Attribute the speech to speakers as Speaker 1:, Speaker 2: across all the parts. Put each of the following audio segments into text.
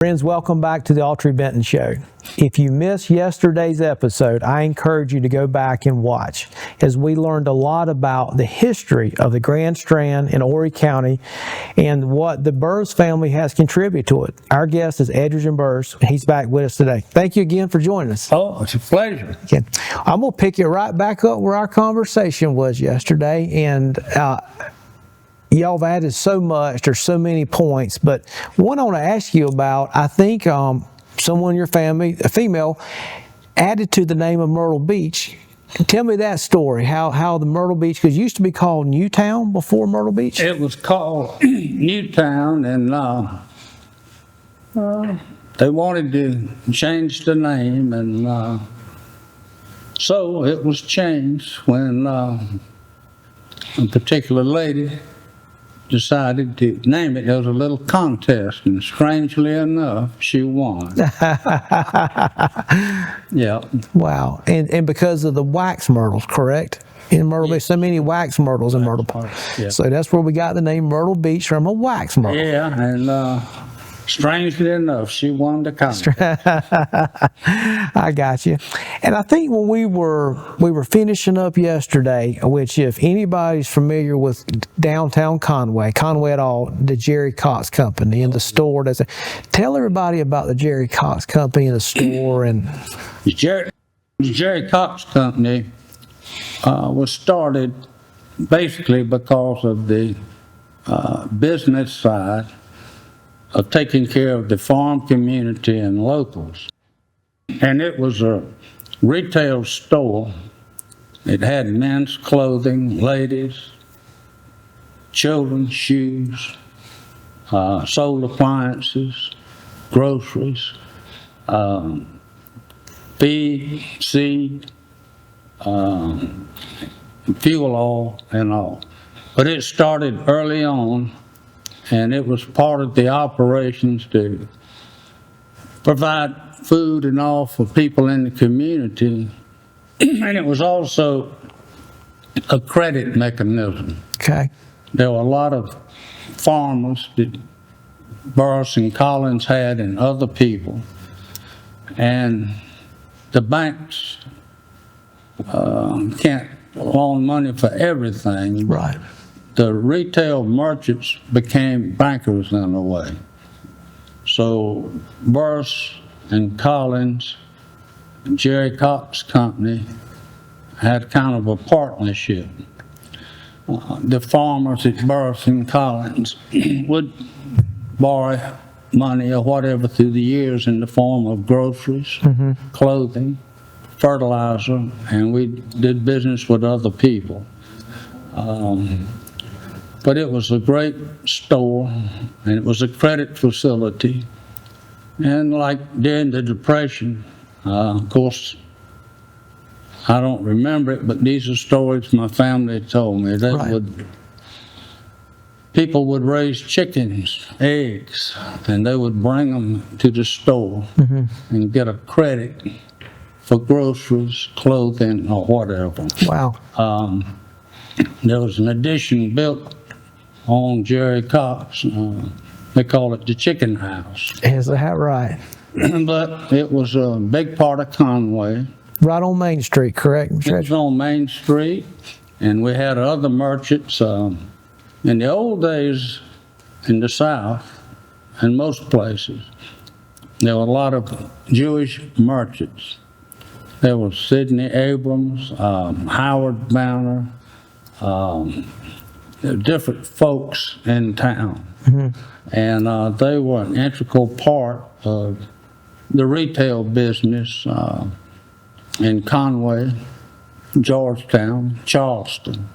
Speaker 1: Friends, welcome back to the Autry Benton Show. If you missed yesterday's episode, I encourage you to go back and watch, as we learned a lot about the history of the Grand Strand in Horry County and what the Burroughs family has contributed to it. Our guest is Egerton Burroughs. He's back with us today. Thank you again for joining us.
Speaker 2: Oh, it's a pleasure.
Speaker 1: Okay. I'm going to pick it right back up where our conversation was yesterday, and y'all have added so much. There's so many points, but one I want to ask you about, I think someone in your family, a female, added to the name of Myrtle Beach. Tell me that story, how the Myrtle Beach, because it used to be called Newtown before Myrtle Beach?
Speaker 2: It was called Newtown, and they wanted to change the name, and so it was changed when a particular lady decided to name it. There was a little contest, and strangely enough, she won. Yeah.
Speaker 1: Wow. And because of the wax myrtles, correct? In Myrtle Beach, so many wax myrtles in Myrtle Beach.
Speaker 2: Yeah.
Speaker 1: So that's where we got the name Myrtle Beach, from a wax myrtle.
Speaker 2: Yeah, and strangely enough, she won the contest.
Speaker 1: I got you. And I think when we were finishing up yesterday, which if anybody's familiar with downtown Conway at all, the Jerry Cox Company and the store. Tell everybody about the Jerry Cox Company and the store. And
Speaker 2: The Jerry Cox Company was started basically because of the business side of taking care of the farm community and locals. And it was a retail store. It had men's clothing, ladies, children's shoes, sold appliances, groceries, feed, seed, fuel oil, and all. But it started early on, and it was part of the operations to provide food and all for people in the community. And it was also a credit mechanism.
Speaker 1: okay.
Speaker 2: There were a lot of farmers that Burroughs and Collins had, and other people. And the banks can't loan money for everything.
Speaker 1: Right.
Speaker 2: The retail merchants became bankers in a way. So Burroughs and Collins, Jerry Cox Company had kind of a partnership. The farmers at Burroughs and Collins would borrow money or whatever through the years in the form of groceries, clothing, fertilizer, and we did business with other people. But it was a great store, and it was a credit facility. And like during the Depression, of course, I don't remember it, but these are stories my family told me. That
Speaker 1: Right.
Speaker 2: People would raise chickens, eggs, and they would bring them to the store and get a credit for groceries, clothing, or whatever.
Speaker 1: Wow.
Speaker 2: There was an addition built on Jerry Cox. They call it the Chicken House.
Speaker 1: Is that right?
Speaker 2: But it was a big part of Conway.
Speaker 1: Right on Main Street, correct?
Speaker 2: It was on Main Street, and we had other merchants. In the old days in the South, and most places, there were a lot of Jewish merchants. There was Sidney Abrams, Howard Banner, different folks in town. And they were an integral part of the retail business in Conway, Georgetown, Charleston.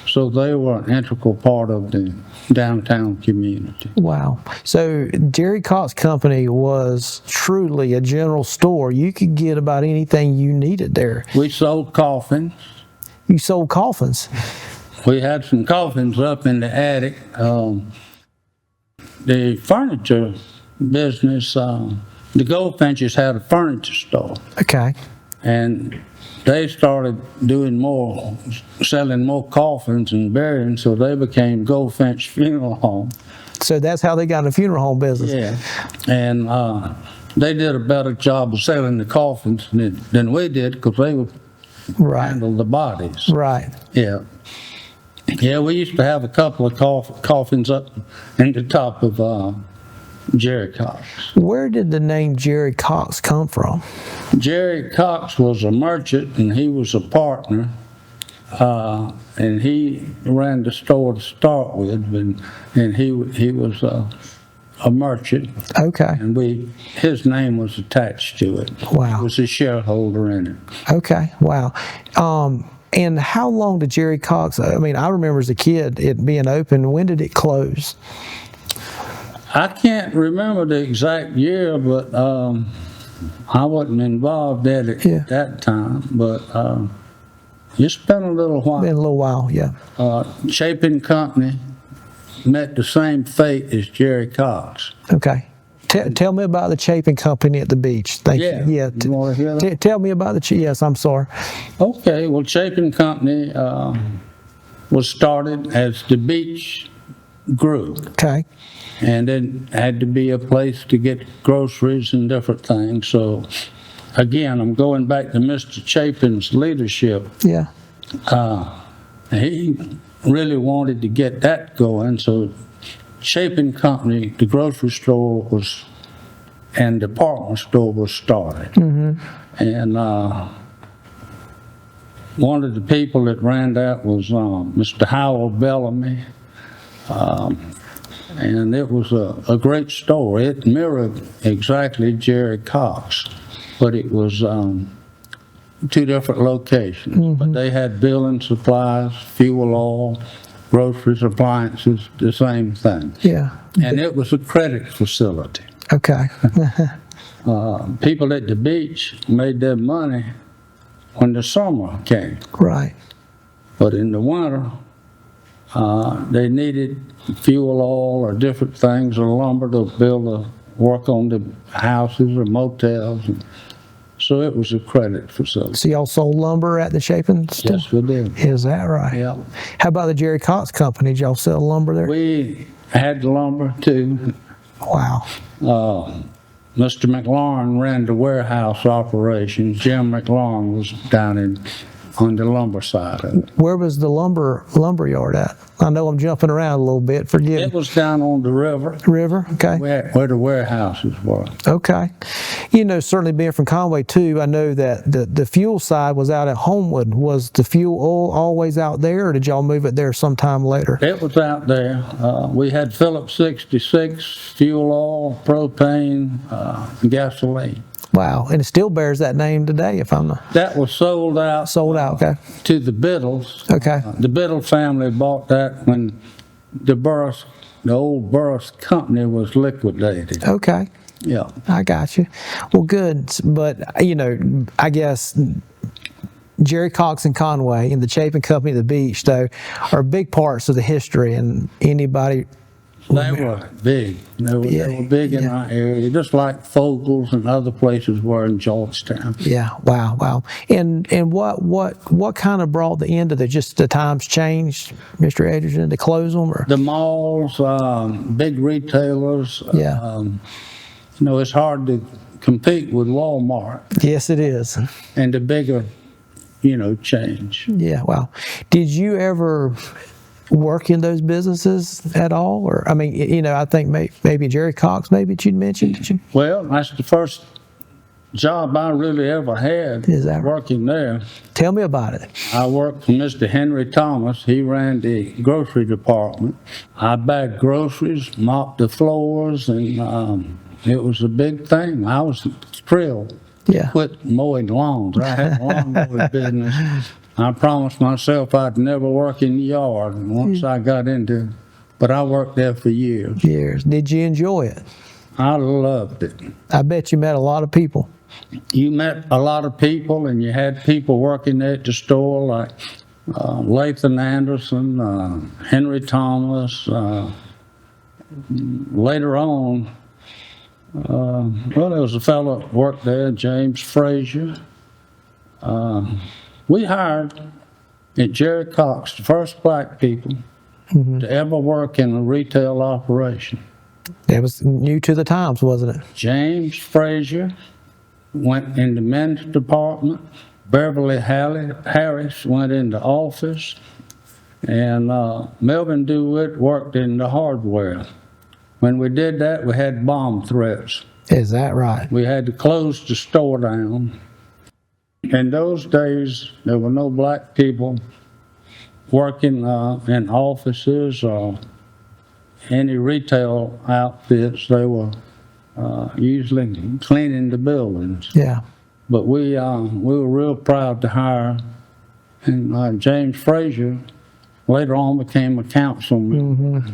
Speaker 2: So they were an integral part of the downtown community.
Speaker 1: Wow. So Jerry Cox Company was truly a general store. You could get about anything you needed there.
Speaker 2: We sold coffins.
Speaker 1: You sold coffins.
Speaker 2: We had some coffins up in the attic. The furniture business, the Goldfinches had a furniture store.
Speaker 1: Okay.
Speaker 2: And they started selling more coffins and burying, so they became Goldfinch Funeral Home.
Speaker 1: So that's how they got in the funeral home business.
Speaker 2: Yeah, and they did a better job of selling the coffins than we did because they would
Speaker 1: Right.
Speaker 2: handle the bodies.
Speaker 1: Right.
Speaker 2: Yeah. Yeah, we used to have a couple of coffins up in the top of Jerry Cox.
Speaker 1: Where did the name Jerry Cox come from?
Speaker 2: Jerry Cox was a merchant and he was a partner. And he ran the store to start with, and he was a merchant,
Speaker 1: Okay.
Speaker 2: and his name was attached to it.
Speaker 1: Wow.
Speaker 2: He was a shareholder in it.
Speaker 1: Okay. Wow. And how long did Jerry Cox? I mean, I remember as a kid it being open. When did it close?
Speaker 2: I can't remember the exact year, but I wasn't involved at it
Speaker 1: Yeah.
Speaker 2: at that time. But it's been a little while.
Speaker 1: Been a little while. Yeah.
Speaker 2: Chapin Company met the same fate as Jerry Cox.
Speaker 1: Okay. Tell me about the Chapin Company at the beach. Thank you. Yeah.
Speaker 2: You want to hear that?
Speaker 1: Tell me about the. Yes, I'm sorry.
Speaker 2: Okay, well, Chapin Company was started as the beach grew,
Speaker 1: Okay.
Speaker 2: and then had to be a place to get groceries and different things. So, again, I'm going back to Mr. Chapin's leadership.
Speaker 1: Yeah.
Speaker 2: He really wanted to get that going, so Chapin Company, the grocery store and department store was started. And one of the people that ran that was Mr. Howell Bellamy. And it was a great store. It mirrored exactly Jerry Cox, but it was two different locations. But they had building supplies, fuel oil, groceries, appliances, the same thing.
Speaker 1: Yeah.
Speaker 2: And it was a credit facility.
Speaker 1: Okay.
Speaker 2: People at the beach made their money when the summer came.
Speaker 1: Right.
Speaker 2: But in the winter, they needed fuel oil or different things or lumber to work on the houses or motels. And so it was a credit facility.
Speaker 1: So y'all sold lumber at the Chapin store?
Speaker 2: Yes, we did.
Speaker 1: Is that right?
Speaker 2: Yeah.
Speaker 1: How about the Jerry Cox Company? Did y'all sell lumber there?
Speaker 2: We had the lumber too.
Speaker 1: Wow.
Speaker 2: Mr. McLaurin ran the warehouse operations. Jim McLaurin was down on the lumber side of it.
Speaker 1: Where was the lumber yard at? I know I'm jumping around a little bit. Forgive
Speaker 2: It
Speaker 1: me.
Speaker 2: was down on the river
Speaker 1: River. Okay.
Speaker 2: where the warehouses were.
Speaker 1: Okay. You know, certainly being from Conway too, I know that the fuel side was out at Homewood. Was the fuel oil always out there, or did y'all move it there sometime later?
Speaker 2: It was out there. We had Phillips 66, fuel oil, propane, gasoline.
Speaker 1: Wow. And it still bears that name today, if I'm not
Speaker 2: That was sold out
Speaker 1: sold out. Okay.
Speaker 2: to the Biddles.
Speaker 1: Okay.
Speaker 2: The Biddle family bought that when the old Burroughs company was liquidated.
Speaker 1: Okay.
Speaker 2: Yeah.
Speaker 1: I got you. Well, good. But, you know, I guess Jerry Cox and Conway and the Chapin Company at the beach, though, are big parts of the history, and anybody.
Speaker 2: They were big. They were big in our area, just like Fogels and other places were in Georgetown.
Speaker 1: Yeah. Wow. Wow. And what kind of brought the end of just the times changed, Mr. Egerton, to close them, or?
Speaker 2: The malls, big retailers.
Speaker 1: Yeah.
Speaker 2: You know, it's hard to compete with Walmart
Speaker 1: Yes, it is.
Speaker 2: and the bigger, change.
Speaker 1: Yeah. Wow. Did you ever work in those businesses at all, or I mean, I think maybe Jerry Cox, maybe that you'd mentioned. Did you?
Speaker 2: Well, that's the first job I really ever had.
Speaker 1: Is that right?
Speaker 2: Working there.
Speaker 1: Tell me about it.
Speaker 2: I worked for Mr. Henry Thomas. He ran the grocery department. I bagged groceries, mopped the floors, and it was a big thing. I was thrilled.
Speaker 1: Yeah.
Speaker 2: Quit mowing lawns. I had a lawn mowing business. I promised myself I'd never work in the yard once I got into it. But I worked there for years.
Speaker 1: Years. Did you enjoy it?
Speaker 2: I loved it.
Speaker 1: I bet you met a lot of people.
Speaker 2: You met a lot of people, and you had people working there at the store like Lathan Anderson, Henry Thomas. Later on, there was a fellow that worked there, James Frazier. We hired at Jerry Cox the first black people to ever work in a retail operation.
Speaker 1: It was new to the times, wasn't it?
Speaker 2: James Frazier went in the men's department. Beverly Harris went into office. And Melvin DeWitt worked in the hardware. When we did that, we had bomb threats.
Speaker 1: Is that right?
Speaker 2: We had to close the store down. In those days, there were no black people working in offices or any retail outfits. They were usually cleaning the buildings.
Speaker 1: Yeah.
Speaker 2: But we were real proud to hire, and James Frazier later on became a councilman.
Speaker 1: Mm-hmm.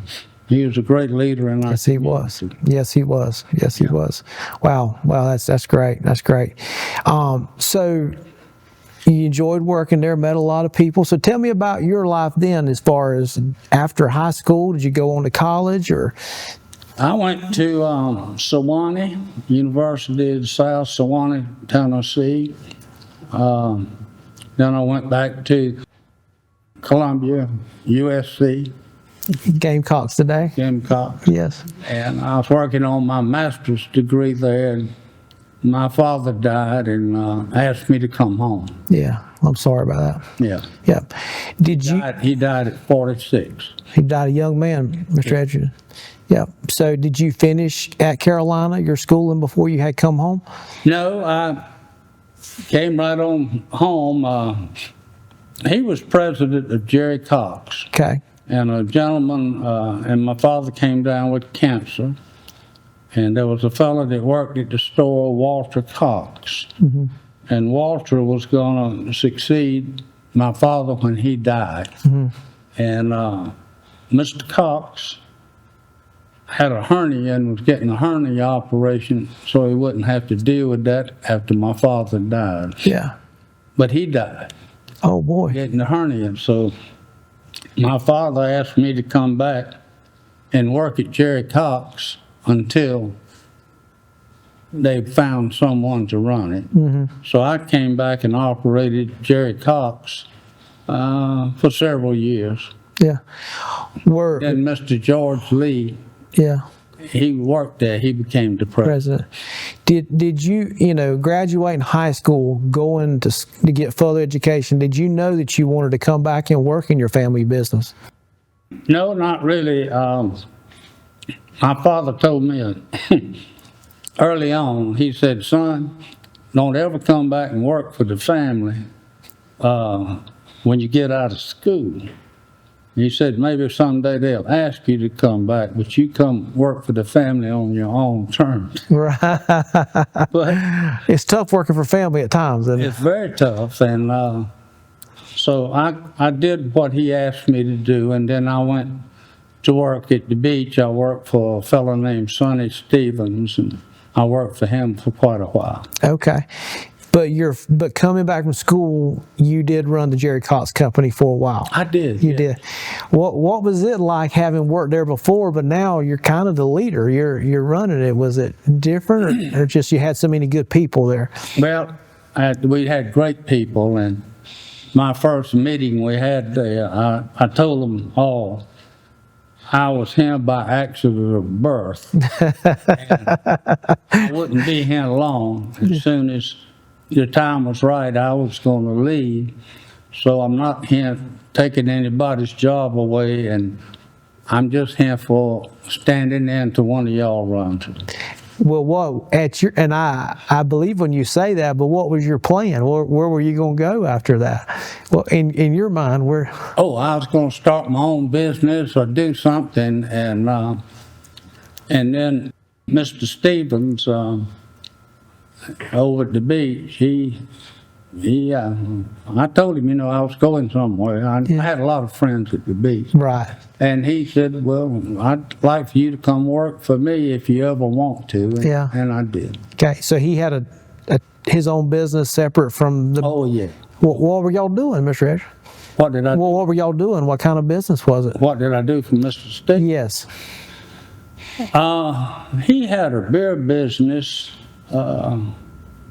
Speaker 2: He was a great leader in our
Speaker 1: Yes, he was. Yes, he was. Yes, he was. Wow. That's great. That's great. So you enjoyed working there, met a lot of people. So tell me about your life then, as far as after high school. Did you go on to college, or?
Speaker 2: I went to Sewanee, University of South Sewanee, Tennessee. Then I went back to Columbia, USC.
Speaker 1: Gamecocks today?
Speaker 2: Gamecocks.
Speaker 1: Yes.
Speaker 2: And I was working on my master's degree there, and my father died and asked me to come home.
Speaker 1: Yeah. I'm sorry about that.
Speaker 2: Yeah.
Speaker 1: Yep.
Speaker 2: He died at 46.
Speaker 1: He died a young man, Mr. Egerton. Yep. So did you finish at Carolina, your schooling, before you had come home?
Speaker 2: No, I came right on home. He was president of Jerry Cox.
Speaker 1: Okay.
Speaker 2: And a gentleman, and my father came down with cancer. And there was a fellow that worked at the store, Walter Cox. Mm-hmm. And Walter was going to succeed my father when he died. Mm-hmm. And Mr. Cox had a hernia and was getting a hernia operation so he wouldn't have to deal with that after my father died.
Speaker 1: Yeah.
Speaker 2: But he died.
Speaker 1: Oh, boy.
Speaker 2: Getting the hernia. So my father asked me to come back and work at Jerry Cox until they found someone to run it. Mm-hmm. So I came back and operated Jerry Cox for several years.
Speaker 1: Yeah.
Speaker 2: Then Mr. George Lee,
Speaker 1: yeah,
Speaker 2: he worked there. He became the president.
Speaker 1: Did you, graduating high school, going to get further education, did you know that you wanted to come back and work in your family business?
Speaker 2: No, not really. My father told me early on, he said, son, don't ever come back and work for the family when you get out of school. He said, maybe someday they'll ask you to come back, but you come work for the family on your own terms.
Speaker 1: Right.
Speaker 2: But
Speaker 1: it's tough working for family at times, isn't it?
Speaker 2: It's very tough. And so I did what he asked me to do, and then I went to work at the beach. I worked for a fellow named Sonny Stevens, and I worked for him for quite a while.
Speaker 1: Okay. But coming back from school, you did run the Jerry Cox company for a while.
Speaker 2: I did.
Speaker 1: You did. What was it like having worked there before, but now you're kind of the leader? You're running it. Was it different, or just you had so many good people there?
Speaker 2: Well, we had great people, and my first meeting we had there, I told them all I was here by accident of birth. And I wouldn't be here long. As soon as the time was right, I was going to leave. So I'm not here taking anybody's job away, and I'm just here for standing in to one of y'all runs.
Speaker 1: Well, I believe when you say that, but what was your plan? Where were you going to go after that? Well, in your mind, where?
Speaker 2: Oh, I was going to start my own business or do something, and then Mr. Stevens over at the beach, I told him, I was going somewhere. I had a lot of friends at the beach.
Speaker 1: Right.
Speaker 2: And he said, well, I'd like for you to come work for me if you ever want to. And I did.
Speaker 1: Okay, so he had his own business separate from the...
Speaker 2: Oh, yeah.
Speaker 1: What were y'all doing, Mr. Edge?
Speaker 2: What did I do?
Speaker 1: Well, what were y'all doing? What kind of business was it?
Speaker 2: What did I do for Mr. Stevens?
Speaker 1: Yes.
Speaker 2: He had a beer business.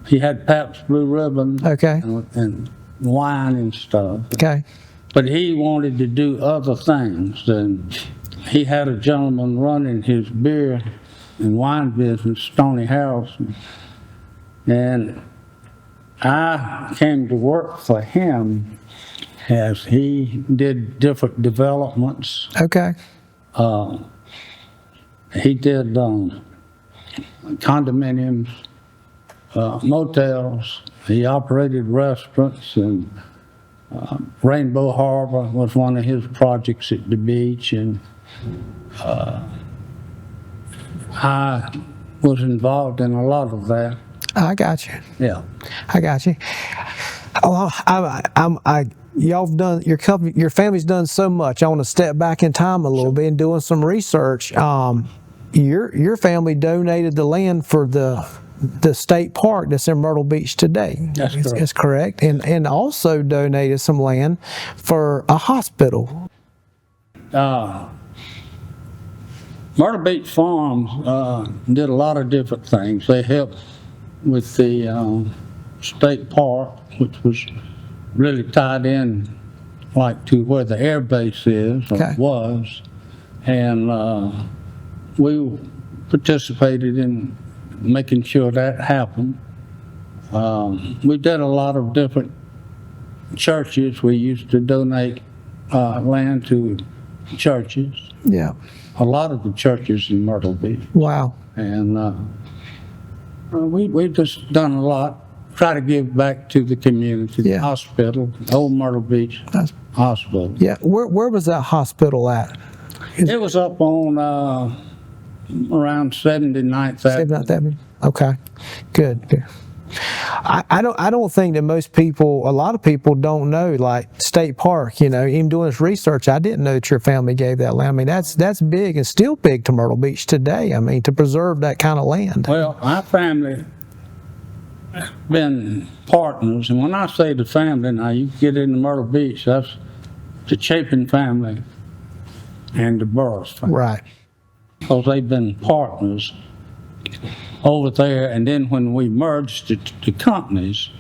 Speaker 2: He had Pabst Blue Ribbon.
Speaker 1: Okay.
Speaker 2: And wine and stuff.
Speaker 1: Okay.
Speaker 2: But he wanted to do other things, and he had a gentleman running his beer and wine business, Stony Harrelson, and I came to work for him as he did different developments.
Speaker 1: Okay.
Speaker 2: He did condominiums, motels. He operated restaurants, and Rainbow Harbor was one of his projects at the beach, and I was involved in a lot of that.
Speaker 1: I got you.
Speaker 2: Yeah.
Speaker 1: I got you. Oh, y'all've done, your family's done so much. I want to step back in time a little bit and doing some research. Your family donated the land for the state park that's in Myrtle Beach today.
Speaker 2: That's correct.
Speaker 1: It's correct. And also donated some land for a hospital.
Speaker 2: Myrtle Beach Farms did a lot of different things. They helped with the state park, which was really tied in like to where the air base is, or
Speaker 1: Okay.
Speaker 2: was, and we participated in making sure that happened. We did a lot of different churches. We used to donate land to churches,
Speaker 1: Yeah.
Speaker 2: a lot of the churches in Myrtle Beach,
Speaker 1: Wow.
Speaker 2: and we've just done a lot. Try to give back to the community, the
Speaker 1: Yeah.
Speaker 2: hospital, Old Myrtle Beach
Speaker 1: That's-
Speaker 2: Hospital.
Speaker 1: Yeah. Where was that hospital at?
Speaker 2: It was up on around 79th
Speaker 1: Save
Speaker 2: Avenue.
Speaker 1: not that many? Okay. Good. Good. I don't think that most people, a lot of people don't know, like State Park, even doing this research, I didn't know that your family gave that land. I mean, that's big and still big to Myrtle Beach today. I mean, to preserve that kind of land.
Speaker 2: Well, my family been partners, and when I say the family, now you get into Myrtle Beach, that's the Chapin family and the Burroughs family.
Speaker 1: Right.
Speaker 2: Because they've been partners over there, and then when we merged the companies,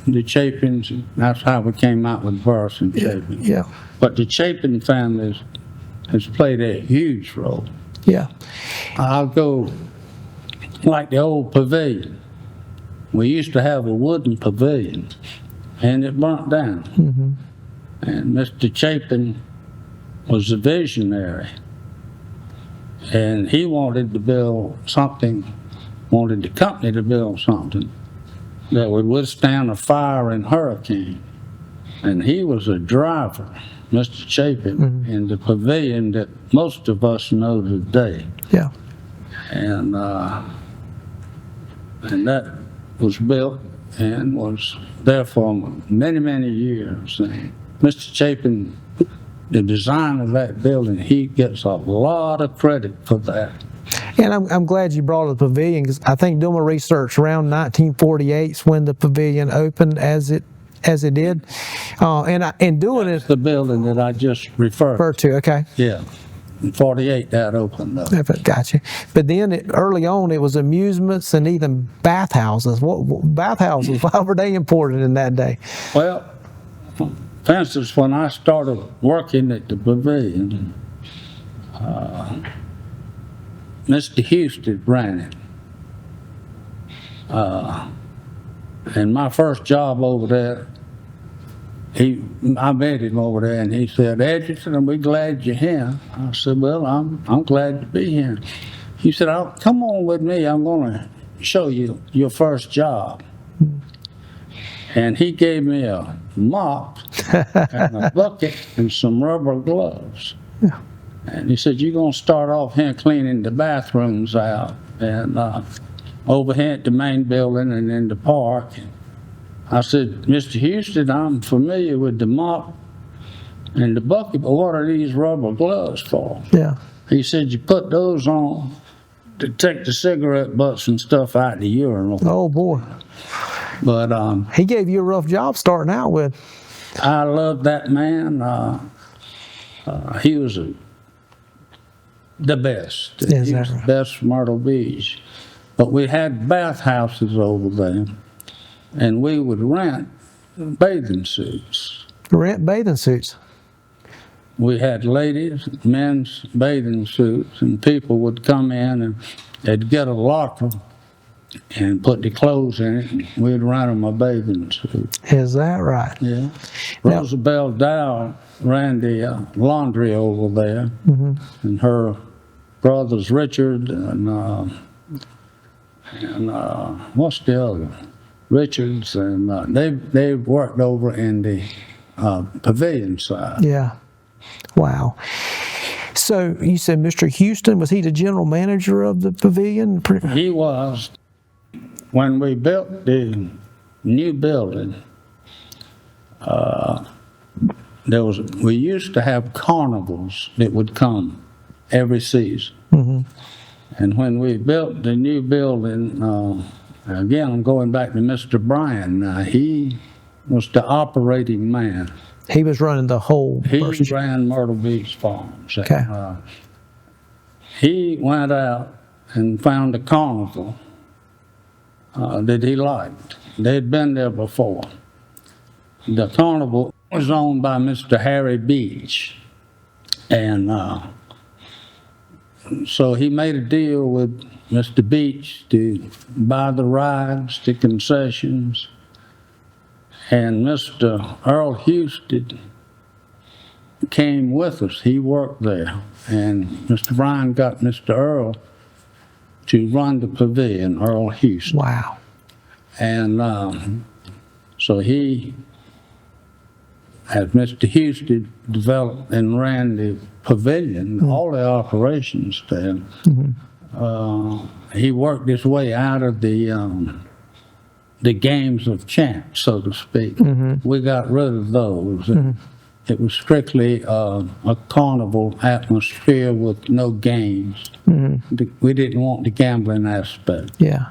Speaker 2: the Chapins, that's how we came out with Burroughs and Chapin.
Speaker 1: Yeah.
Speaker 2: But the Chapin family has played a huge role.
Speaker 1: Yeah.
Speaker 2: I'll go like the old pavilion. We used to have a wooden pavilion, and it burnt down.
Speaker 1: Mm-hmm.
Speaker 2: And Mr. Chapin was a visionary, and he wanted to build something, wanted the company to build something that would withstand a fire and hurricane. And he was a driver, Mr. Chapin, in the pavilion that most of us know today.
Speaker 1: Yeah.
Speaker 2: And that was built and was there for many, many years. And Mr. Chapin, the design of that building, he gets a lot of credit for that.
Speaker 1: And I'm glad you brought up the pavilion, because I think doing my research around 1948 is when the pavilion opened as it did, and doing it.
Speaker 2: The building that I just referred
Speaker 1: To okay.
Speaker 2: Yeah. In 48 that opened up.
Speaker 1: Gotcha. But then early on, it was amusements and even bathhouses. What bathhouses? Why were they important in that day?
Speaker 2: Well, for instance, when I started working at the pavilion, Mr. Houston ran it. And my first job over there, I met him over there, and he said, "Egerton, we're glad you're here." I said, "Well, I'm glad to be here." He said, "Come on with me. I'm going to show you your first job." And he gave me a mop and a bucket and some rubber gloves.
Speaker 1: Yeah.
Speaker 2: And he said, "You're going to start off here cleaning the bathrooms out, and over here at the main building and in the park." I said, "Mr. Houston, I'm familiar with the mop and the bucket, but what are these rubber gloves for?"
Speaker 1: Yeah.
Speaker 2: He said, "You put those on to take the cigarette butts and stuff out of the urinal."
Speaker 1: Oh boy.
Speaker 2: But
Speaker 1: He gave you a rough job starting out with.
Speaker 2: I loved that man. He was the best.
Speaker 1: Yes,
Speaker 2: He was
Speaker 1: sir.
Speaker 2: the best from Myrtle Beach. But we had bathhouses over there, and we would rent bathing suits.
Speaker 1: Rent bathing suits.
Speaker 2: We had ladies, men's bathing suits, and people would come in and they'd get a locker and put the clothes in it, and we'd rent them a bathing suit.
Speaker 1: Is that right?
Speaker 2: Yeah.
Speaker 1: Now-
Speaker 2: Rosabelle Dow ran the laundry over there, and her brothers Richard and what's the other? Richards, and they worked over in the pavilion side.
Speaker 1: Yeah. Wow. So you said Mr. Houston, was he the general manager of the pavilion?
Speaker 2: He was. When we built the new building, we used to have carnivals that would come every season. And when we built the new building, again, I'm going back to Mr. Bryan. He was the operating man.
Speaker 1: He was running the whole.
Speaker 2: He ran Myrtle Beach Farms.
Speaker 1: Okay.
Speaker 2: He went out and found a carnival that he liked. They'd been there before. The carnival was owned by Mr. Harry Beach. And so he made a deal with Mr. Beach to buy the rides, the concessions. And Mr. Earl Houston came with us. He worked there. And Mr. Bryan got Mr. Earl to run the pavilion, Earl Houston.
Speaker 1: Wow.
Speaker 2: And so he, as Mr. Houston developed and ran the pavilion, all the operations there, he worked his way out of the games of chance, so to speak. We got rid of those. It was strictly a carnival atmosphere with no games. We didn't want the gambling aspect.
Speaker 1: Yeah.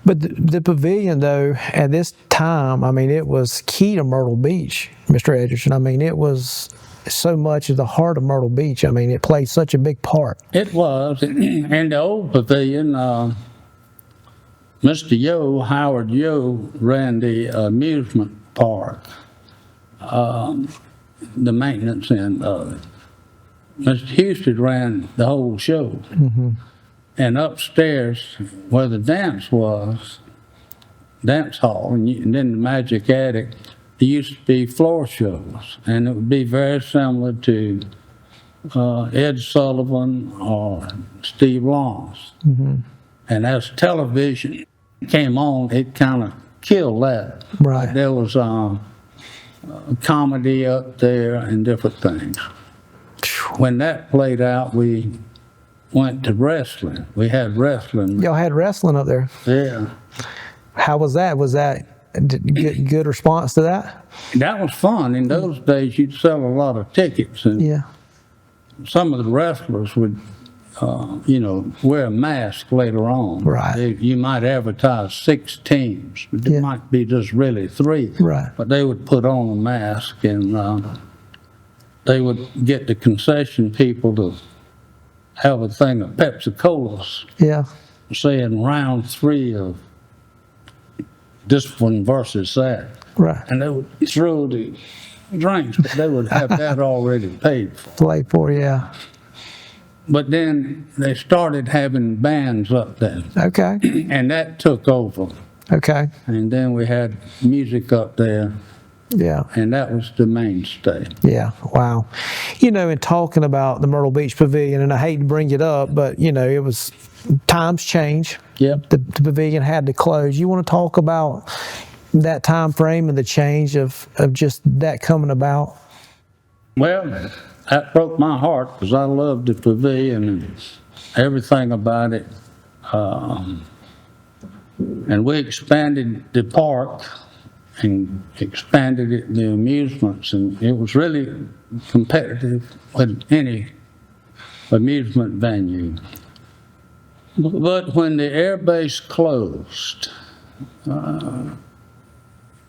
Speaker 1: But the pavilion, though, at this time, I mean, it was key to Myrtle Beach, Mr. Egerton. I mean, it was so much at the heart of Myrtle Beach. I mean, it played such a big part.
Speaker 2: It was. And the old pavilion, Mr. Yo, Howard Yo, ran the amusement park, the maintenance end of it. Mr. Houston ran the whole show. And upstairs, where the dance was, dance hall, and then the Magic Attic, there used to be floor shows. And it would be very similar to Ed Sullivan or Steve Lawrence. And as television came on, it kind of killed that.
Speaker 1: Right.
Speaker 2: There was comedy up there and different things. When that played out, we went to wrestling. We had wrestling.
Speaker 1: Y'all had wrestling up there.
Speaker 2: Yeah.
Speaker 1: How was that? Was that good response to that?
Speaker 2: That was fun. In those days, you'd sell a lot of tickets. And
Speaker 1: Yeah.
Speaker 2: some of the wrestlers would, wear a mask later on.
Speaker 1: Right.
Speaker 2: You might advertise 6 teams, but there
Speaker 1: Yeah.
Speaker 2: might be just really 3.
Speaker 1: Right.
Speaker 2: But they would put on a mask, and they would get the concession people to have a thing of Pepsi-Colas,
Speaker 1: Yeah.
Speaker 2: saying round 3 of this one versus that.
Speaker 1: Right.
Speaker 2: And they would throw the drinks, but they would have that already paid for.
Speaker 1: Play for, yeah.
Speaker 2: But then they started having bands up there,
Speaker 1: Okay.
Speaker 2: and that took over.
Speaker 1: Okay.
Speaker 2: And then we had music up there,
Speaker 1: Yeah.
Speaker 2: and that was the mainstay.
Speaker 1: Yeah. Wow. In talking about the Myrtle Beach Pavilion, and I hate to bring it up, but, it was times change.
Speaker 2: Yep.
Speaker 1: The pavilion had to close. You want to talk about that time frame and the change of just that coming about?
Speaker 2: Well, that broke my heart because I loved the pavilion and everything about it. And we expanded the park and expanded it, the amusements, and it was really competitive with any amusement venue. But when the air base closed, there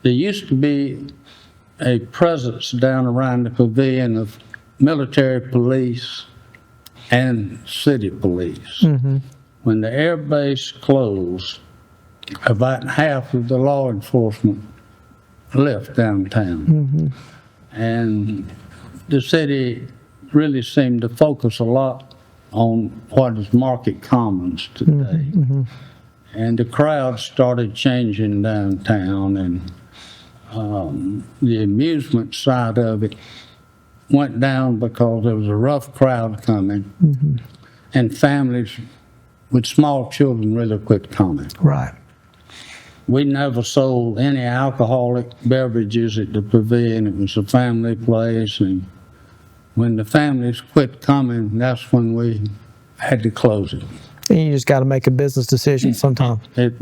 Speaker 2: used to be a presence down around the pavilion of military police and city police. When the air base closed, about half of the law enforcement left downtown. And the city really seemed to focus a lot on what is Market Commons today. And the crowd started changing downtown, and the amusement side of it went down because there was a rough crowd coming, and families with small children really quit coming.
Speaker 1: Right.
Speaker 2: We never sold any alcoholic beverages at the pavilion. It was a family place, and when the families quit coming, that's when we had to close it.
Speaker 1: And you just got to make a business decision sometime.
Speaker 2: It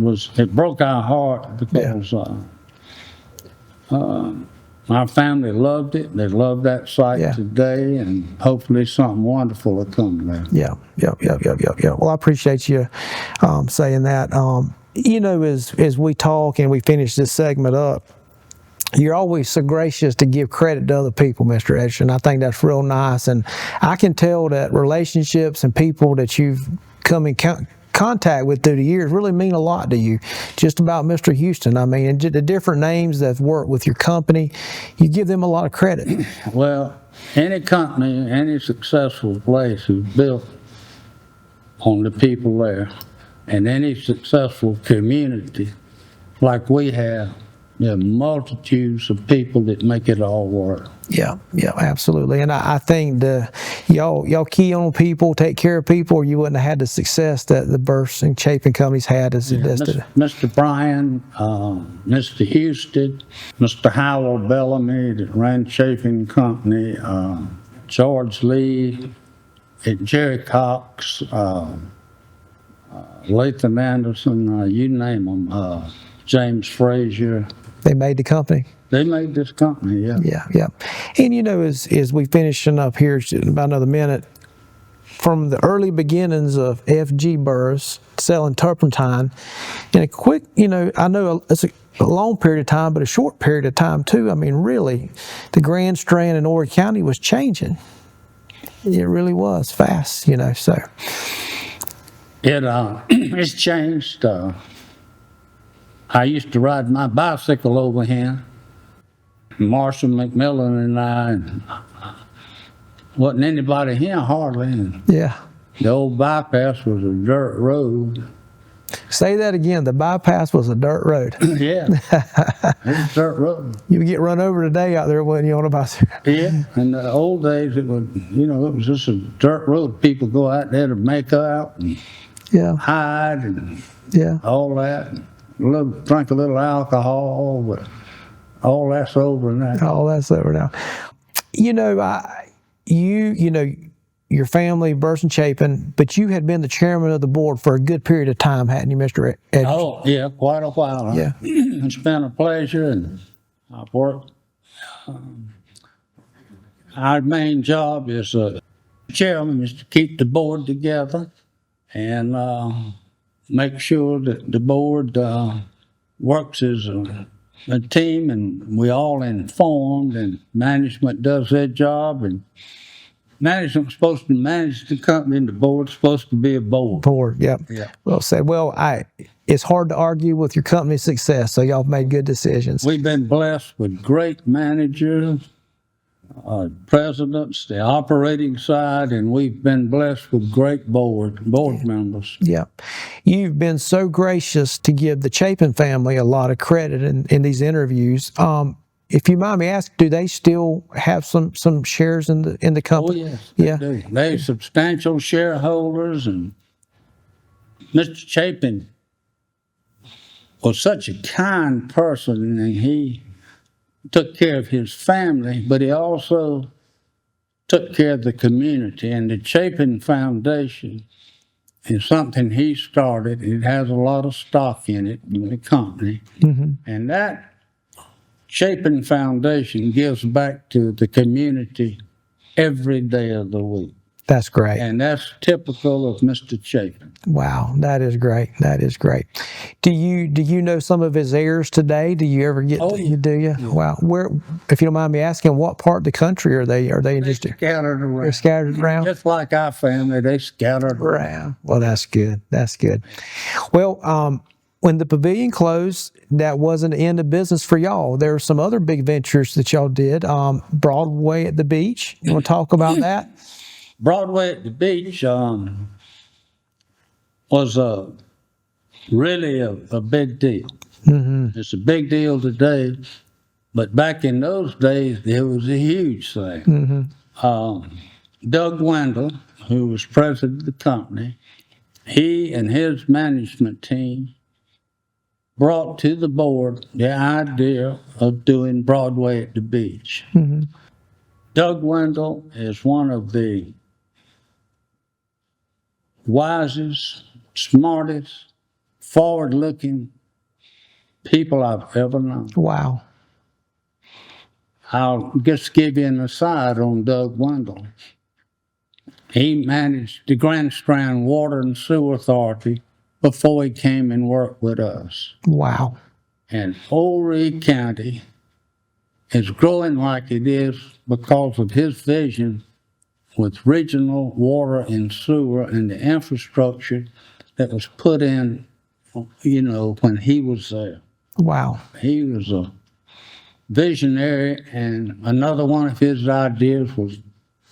Speaker 2: broke our heart because our family loved it. They love that site today, and hopefully something wonderful will come there.
Speaker 1: Yeah. Well, I appreciate you saying that. You know, as we talk and we finish this segment up, you're always so gracious to give credit to other people, Mr. Egerton. I think that's real nice, and I can tell that relationships and people that you've come in contact with through the years really mean a lot to you. Just about Mr. Houston, I mean, and the different names that have worked with your company, you give them a lot of credit.
Speaker 2: Well, any company, any successful place is built on the people there, and any successful community like we have, there are multitudes of people that make it all work.
Speaker 1: Yeah, absolutely. And I think y'all key on people, take care of people, or you wouldn't have had the success that the Burroughs and Chapin companies had as it does today.
Speaker 2: Mr. Bryan, Mr. Houston, Mr. Howell Bellamy, that ran Chapin Company, George Lee, Jerry Cox, Latham Anderson, you name them, James Frazier.
Speaker 1: They made the company.
Speaker 2: They made this company, yeah.
Speaker 1: Yeah. And you know, as we finishing up here in about another minute, from the early beginnings of F.G. Burroughs selling turpentine, in a quick, you know, I know it's a long period of time, but a short period of time too. I mean, really, the Grand Strand in Horry County was changing. It really was fast, you know, so.
Speaker 2: It's changed. I used to ride my bicycle over here. Marshall McMillan and I, wasn't anybody here hardly. And
Speaker 1: yeah.
Speaker 2: The old bypass was a dirt road.
Speaker 1: Say that again. The bypass was a dirt road.
Speaker 2: Yeah, it was a dirt road.
Speaker 1: You would get run over today out there, wouldn't you, on a bicycle?
Speaker 2: Yeah, in the old days, it was just a dirt road. People go out there to make out and hide and all that. Drink a little alcohol, but all that's over now.
Speaker 1: All that's over now. You know, you know, your family, Burroughs and Chapin, but you had been the chairman of the board for a good period of time, hadn't you, Mr. Egerton?
Speaker 2: Oh, yeah, quite a while.
Speaker 1: Yeah.
Speaker 2: It's been a pleasure, and I've worked. Our main job as a chairman is to keep the board together and make sure that the board works as a team, and we all informed, and management does their job, and management's supposed to manage the company, and the board's supposed to be a board.
Speaker 1: Yeah. Well said. Well, it's hard to argue with your company's success, so y'all made good decisions.
Speaker 2: We've been blessed with great managers, presidents, the operating side, and we've been blessed with great board members.
Speaker 1: Yeah. You've been so gracious to give the Chapin family a lot of credit in these interviews. If you mind me asking, do they still have some shares in the company?
Speaker 2: Oh, yes, they do. They're substantial shareholders, and Mr. Chapin was such a kind person, and he took care of his family, but he also took care of the community. And the Chapin Foundation is something he started. It has a lot of stock in it, in the company. And that Chapin Foundation gives back to the community every day of the week.
Speaker 1: That's great.
Speaker 2: And that's typical of Mr. Chapin.
Speaker 1: Wow, that is great. That is great. Do you know some of his heirs today? Do you ever get? Do you? Yeah. Wow. Where, if you don't mind me asking, what part of the country are they? Are they just
Speaker 2: scattered around?
Speaker 1: They're scattered around.
Speaker 2: Just like our family, they scattered around.
Speaker 1: Well, that's good. That's good. Well, when the pavilion closed, that wasn't the end of business for y'all. There were some other big ventures that y'all did. Broadway at the beach. You want to talk about that?
Speaker 2: Broadway at the beach was really a big deal.
Speaker 1: Mm-hmm.
Speaker 2: It's a big deal today, but back in those days, it was a huge thing.
Speaker 1: Mm-hmm.
Speaker 2: Doug Wendell, who was president of the company, he and his management team brought to the board the idea of doing Broadway at the beach.
Speaker 1: Mm-hmm.
Speaker 2: Doug Wendell is one of the wisest, smartest, forward-looking people I've ever known.
Speaker 1: Wow.
Speaker 2: I'll just give you an aside on Doug Wendell. He managed the Grand Strand Water and Sewer Authority before he came and worked with us.
Speaker 1: Wow.
Speaker 2: And Horry County is growing like it is because of his vision with regional water and sewer and the infrastructure that was put in, when he was there.
Speaker 1: Wow.
Speaker 2: He was a visionary, and another one of his ideas was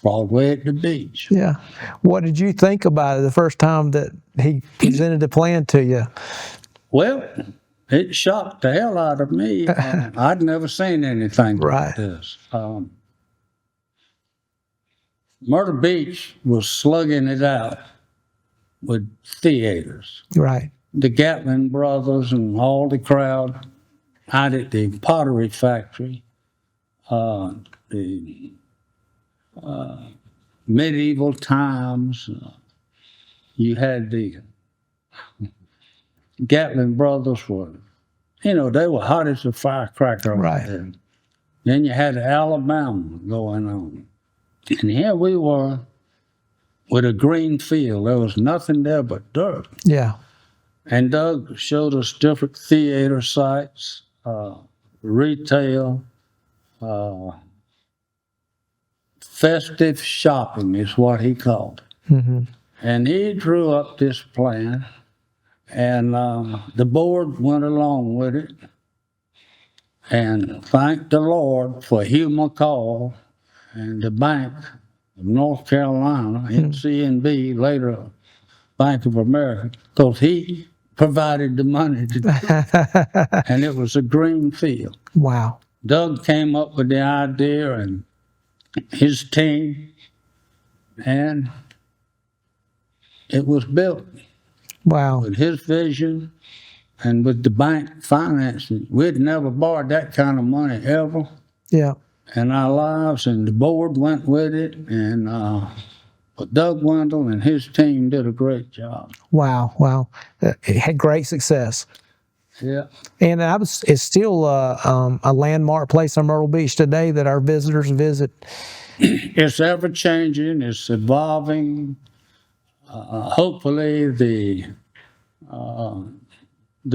Speaker 2: Broadway at the beach.
Speaker 1: Yeah. What did you think about it the first time that he presented the plan to you?
Speaker 2: Well, it shocked the hell out of me. I'd never seen anything
Speaker 1: Right.
Speaker 2: like this. Myrtle Beach was slugging it out with theaters.
Speaker 1: Right.
Speaker 2: The Gatlin brothers and all the crowd out at the Pottery Factory, the Medieval Times. You had the Gatlin brothers they were hot as a firecracker.
Speaker 1: Right.
Speaker 2: There. Then you had Alabama going on. And here we were with a green field. There was nothing there but dirt.
Speaker 1: Yeah.
Speaker 2: And Doug showed us different theater sites, retail, festive shopping is what he called it.
Speaker 1: Mm-hmm.
Speaker 2: And he drew up this plan, and the board went along with it. And thank the Lord for Hugh McCall and the Bank of North Carolina, NCNB, later Bank of America, because he provided the money to do it. And it was a green field.
Speaker 1: Wow.
Speaker 2: Doug came up with the idea and his team, and it was built.
Speaker 1: Wow.
Speaker 2: With his vision and with the bank financing. We'd never borrowed that kind of money ever
Speaker 1: Yeah.
Speaker 2: in our lives, and the board went with it, and but Doug Wendell and his team did a great job.
Speaker 1: Wow. Wow. It had great success.
Speaker 2: Yeah.
Speaker 1: And it's still a landmark place on Myrtle Beach today that our visitors visit.
Speaker 2: It's ever changing. It's evolving. Hopefully, the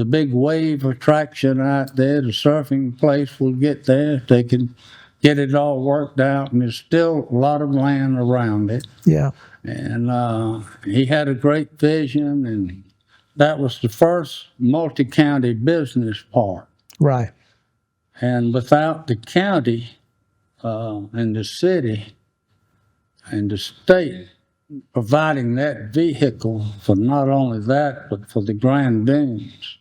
Speaker 2: big wave attraction out there, the surfing place, will get there. If they can get it all worked out, and there's still a lot of land around it.
Speaker 1: Yeah.
Speaker 2: And he had a great vision, and that was the first multi-county business park.
Speaker 1: Right.
Speaker 2: And without the county and the city and the state providing that vehicle for not only that, but for the Grand Dunes,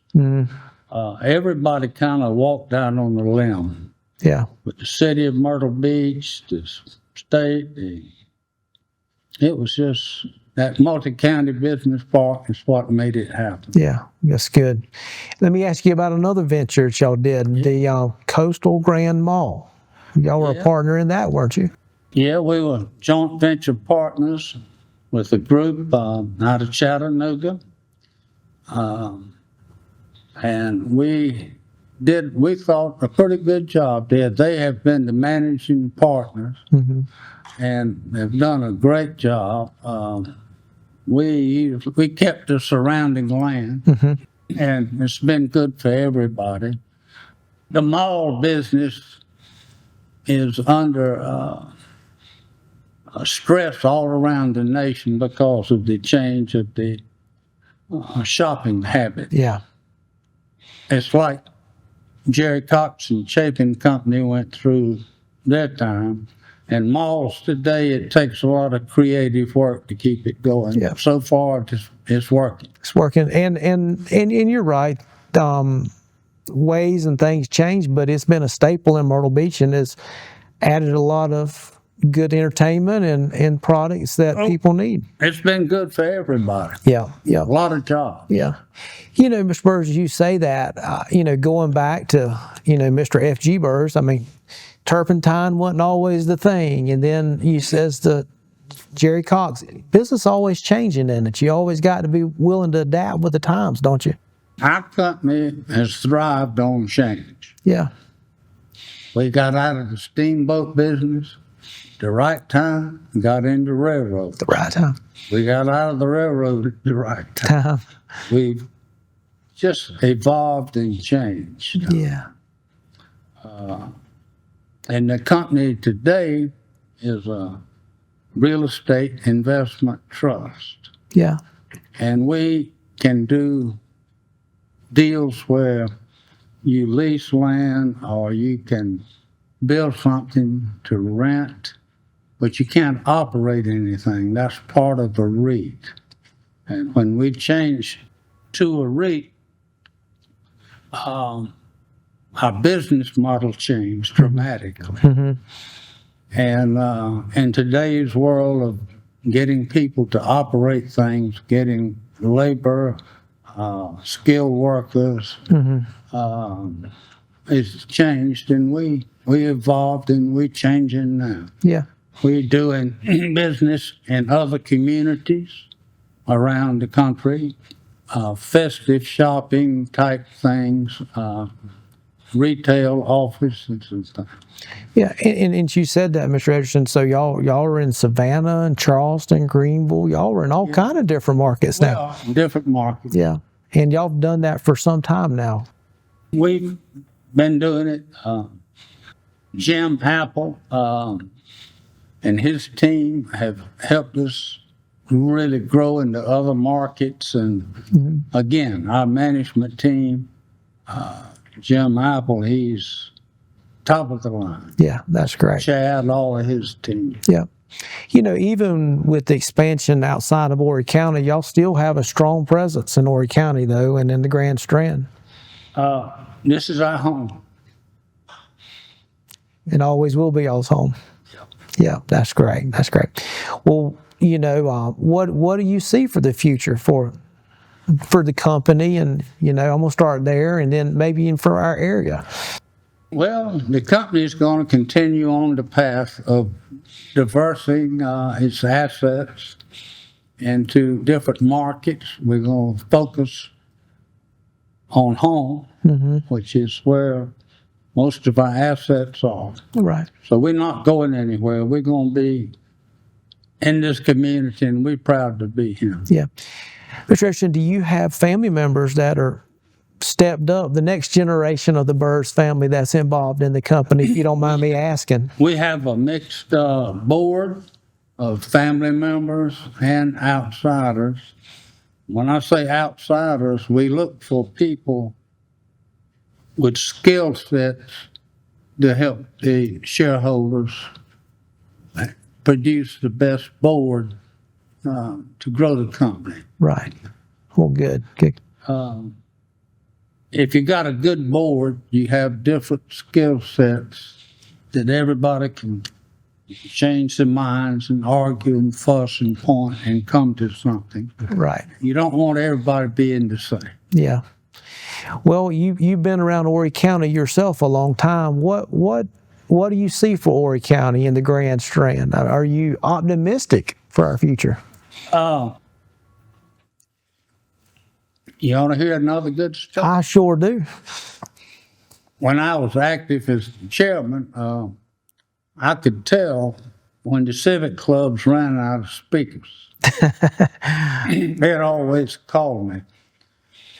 Speaker 2: everybody kind of walked out on the limb.
Speaker 1: Yeah.
Speaker 2: With the city of Myrtle Beach, the state, it was just that multi-county business park is what made it happen.
Speaker 1: Yeah. That's good. Let me ask you about another venture that y'all did, the Coastal Grand Mall. Y'all were a partner in that, weren't you?
Speaker 2: Yeah, we were joint venture partners with a group out of Chattanooga. And we thought a pretty good job there. They have been the managing partners and have done a great job. We kept the surrounding land, and it's been good for everybody. The mall business is under stress all around the nation because of the change of the shopping habit.
Speaker 1: Yeah.
Speaker 2: it's like Jerry Cox and Chapin Company went through their time. And malls today, it takes a lot of creative work to keep it going.
Speaker 1: Yeah.
Speaker 2: So far, it's working.
Speaker 1: It's working, and you're right. Ways and things change, but it's been a staple in Myrtle Beach and has added a lot of good entertainment and products that people need.
Speaker 2: It's been good for everybody.
Speaker 1: Yeah, yeah.
Speaker 2: A lot of jobs.
Speaker 1: Yeah. Mr. Burroughs, you say that, going back to, Mr. F.G. Burroughs, I mean, turpentine wasn't always the thing. And then he says to Jerry Cox, business always changing in it. You always got to be willing to adapt with the times, don't you?
Speaker 2: Our company has thrived on change.
Speaker 1: Yeah.
Speaker 2: We got out of the steamboat business the right time, got into railroad.
Speaker 1: The right time.
Speaker 2: We got out of the railroad at the right time. We've just evolved and changed.
Speaker 1: Yeah.
Speaker 2: And the company today is a real estate investment trust.
Speaker 1: Yeah.
Speaker 2: And we can do deals where you lease land or you can build something to rent, but you can't operate anything. That's part of a REIT. And when we change to a REIT, our business model changed dramatically.
Speaker 1: Mm-hmm.
Speaker 2: And in today's world of getting people to operate things, getting labor, skilled workers, it's changed, and we evolved, and we're changing now.
Speaker 1: Yeah.
Speaker 2: We're doing business in other communities around the country, festive shopping type things, retail offices and stuff.
Speaker 1: Yeah, and you said that, Mr. Egerton. So y'all are in Savannah and Charleston, Greenville. Y'all are in all kind of different markets now.
Speaker 2: Different markets.
Speaker 1: Yeah, and y'all have done that for some time now.
Speaker 2: We've been doing it. Jim Apple and his team have helped us really grow into other markets. And again, our management team, Jim Apple, he's top of the line.
Speaker 1: Yeah, that's great.
Speaker 2: Chad, all of his team.
Speaker 1: Yeah. Even with the expansion outside of Horry County, y'all still have a strong presence in Horry County, though, and in the Grand Strand.
Speaker 2: This is our home.
Speaker 1: It always will be y'all's home. Yeah, that's great. That's great. Well, what do you see for the future for the company? And, I'm going to start there and then maybe even for our area.
Speaker 2: Well, the company is going to continue on the path of diversifying its assets into different markets. We're going to focus on home, which is where most of our assets are.
Speaker 1: Right.
Speaker 2: So we're not going anywhere. We're going to be in this community, and we're proud to be here.
Speaker 1: Yeah. Mr. Egerton, do you have family members that are stepped up, the next generation of the Burroughs family that's involved in the company, if you don't mind me asking?
Speaker 2: We have a mixed board of family members and outsiders. When I say outsiders, we look for people with skill sets to help the shareholders produce the best board to grow the company.
Speaker 1: Right. Well, good. Good.
Speaker 2: If you got a good board, you have different skill sets that everybody can change their minds and argue and fuss and point and come to something.
Speaker 1: Right.
Speaker 2: You don't want everybody being the same.
Speaker 1: Yeah. Well, you've been around Horry County yourself a long time. What do you see for Horry County in the Grand Strand? Are you optimistic for our future?
Speaker 2: You want to hear another good story?
Speaker 1: I sure do.
Speaker 2: When I was active as chairman, I could tell when the civic clubs ran out of speakers. They'd always call me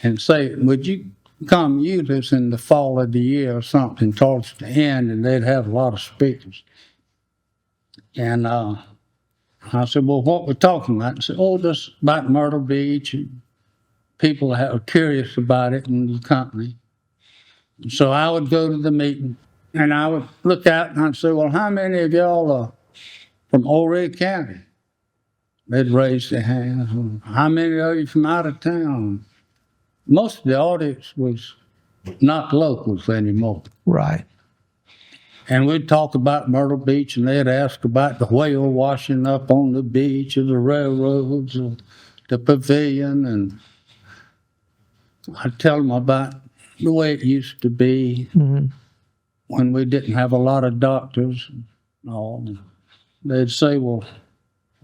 Speaker 2: and say, would you come use us in the fall of the year or something towards the end, and they'd have a lot of speakers. And I said, well, what we're talking about? They said, oh, just about Myrtle Beach and people that were curious about it in the company. So I would go to the meeting, and I would look out and I'd say, well, how many of y'all are from Horry County? They'd raise their hands. How many are you from out of town? Most of the audience was not locals anymore.
Speaker 1: Right.
Speaker 2: And we'd talk about Myrtle Beach, and they'd ask about the whale washing up on the beach, or the railroads, or the pavilion, and I'd tell them about the way it used to be when we didn't have a lot of doctors and all. They'd say, well,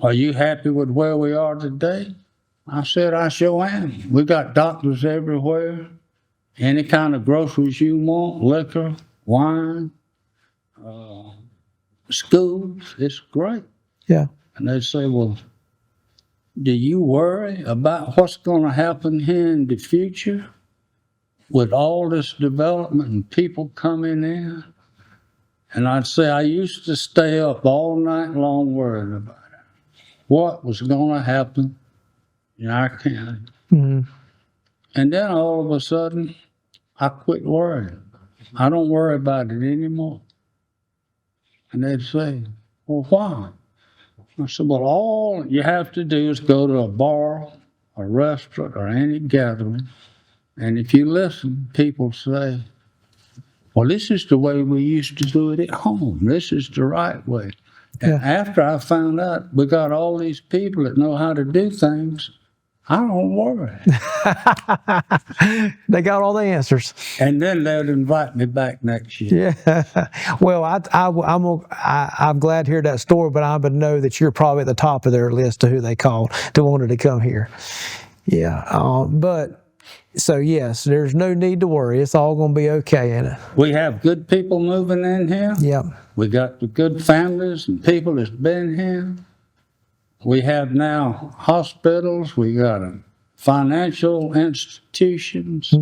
Speaker 2: are you happy with where we are today? I said, I sure am. We got doctors everywhere, any kind of groceries you want, liquor, wine, schools. It's great.
Speaker 1: Yeah.
Speaker 2: And they'd say, well, do you worry about what's going to happen here in the future with all this development and people coming in? And I'd say, I used to stay up all night long worrying about it. What was going to happen in our county?
Speaker 1: Mm-hmm.
Speaker 2: And then all of a sudden, I quit worrying. I don't worry about it anymore. And they'd say, well, why? I said, well, all you have to do is go to a bar, a restaurant, or any gathering, and if you listen, people say, well, this is the way we used to do it at home. This is the right way. And after I found out we got all these people that know how to do things, I don't worry.
Speaker 1: They got all the answers.
Speaker 2: And then they'd invite me back next year.
Speaker 1: Yeah. Well, I'm glad to hear that story, but I would know that you're probably at the top of their list of who they called that wanted to come here. Yeah. So yes, there's no need to worry. It's all going to be okay in it.
Speaker 2: We have good people moving in here.
Speaker 1: Yep.
Speaker 2: We got the good families and people that's been here. We have now hospitals. We got financial institutions.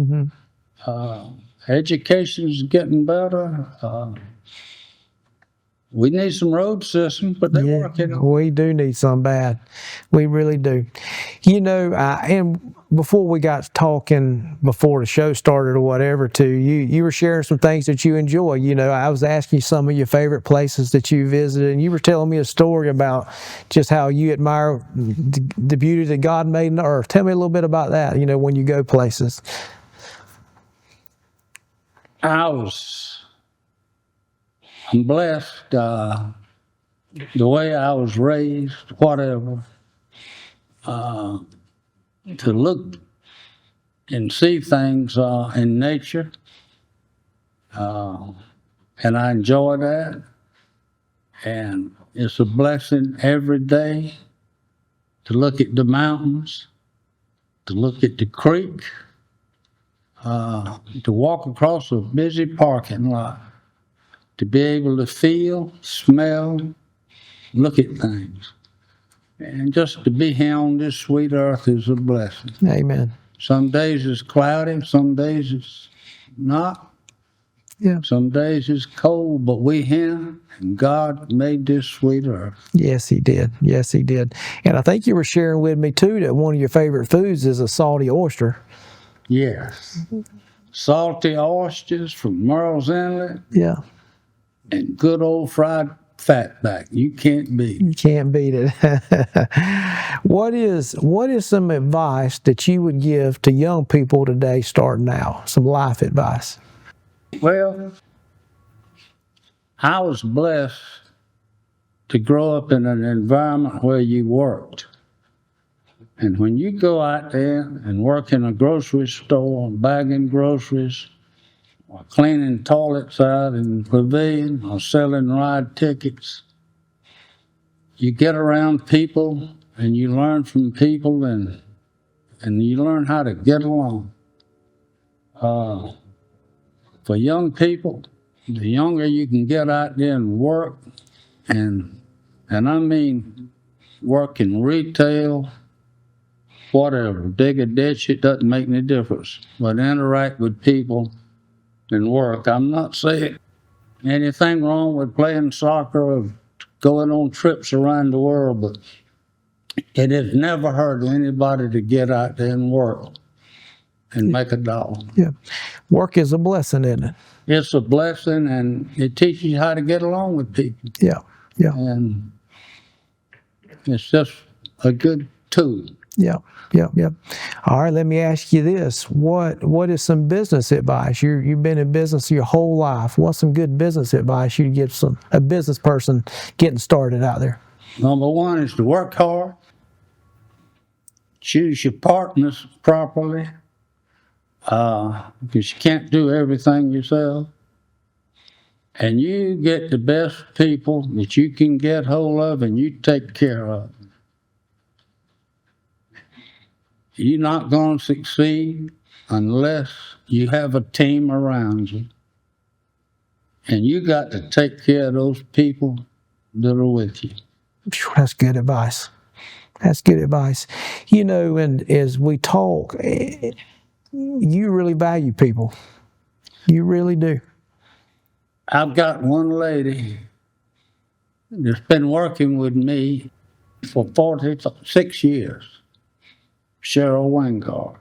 Speaker 2: Education's getting better. We need some road systems, but they're working on it.
Speaker 1: We do need some bad. We really do. You know, and before we got talking, before the show started or whatever, too, you were sharing some things that you enjoy. You know, I was asking you some of your favorite places that you visited, and you were telling me a story about just how you admire the beauty that God made in the earth. Tell me a little bit about that, you know, when you go places.
Speaker 2: I'm blessed the way I was raised, whatever, to look and see things in nature, and I enjoy that. And it's a blessing every day to look at the mountains, to look at the creek, to walk across a busy parking lot, to be able to feel, smell, look at things. And just to be here on this sweet earth is a blessing.
Speaker 1: Amen.
Speaker 2: Some days it's cloudy, some days it's not.
Speaker 1: Yeah.
Speaker 2: Some days it's cold, but we here, and God made this sweet earth.
Speaker 1: Yes, He did. Yes, He did. And I think you were sharing with me, too, that one of your favorite foods is a salty oyster.
Speaker 2: Yes. Salty oysters from Merle's Inlet.
Speaker 1: Yeah.
Speaker 2: And good old fried fatback. You can't beat it.
Speaker 1: You can't beat it. What is some advice that you would give to young people today starting out? Some life advice.
Speaker 2: Well, I was blessed to grow up in an environment where you worked. And when you go out there and work in a grocery store, bagging groceries, or cleaning toilets out in the pavilion, or selling ride tickets, you get around people and you learn from people, and you learn how to get along. For young people, the younger you can get out there and work, and I mean work in retail, whatever, dig a ditch, it doesn't make any difference. But interact with people and work. I'm not saying anything wrong with playing soccer or going on trips around the world, but it has never hurt anybody to get out there and work. and make a dollar.
Speaker 1: Yeah. Work is a blessing, isn't it?
Speaker 2: It's a blessing, and it teaches you how to get along with people.
Speaker 1: Yeah. Yeah.
Speaker 2: And it's just a good tool.
Speaker 1: Yeah. Yeah. Yeah. All right. Let me ask you this: What is some business advice? You've been in business your whole life. What's some good business advice you give a business person getting started out there?
Speaker 2: Number one is to work hard, choose your partners properly, because you can't do everything yourself. And you get the best people that you can get hold of and you take care of. You're not going to succeed unless you have a team around you. And you got to take care of those people that are with you.
Speaker 1: That's good advice. That's good advice. You know, and as we talk, you really value people. You really do.
Speaker 2: I've got one lady that's been working with me for 46 years, Cheryl Wingard.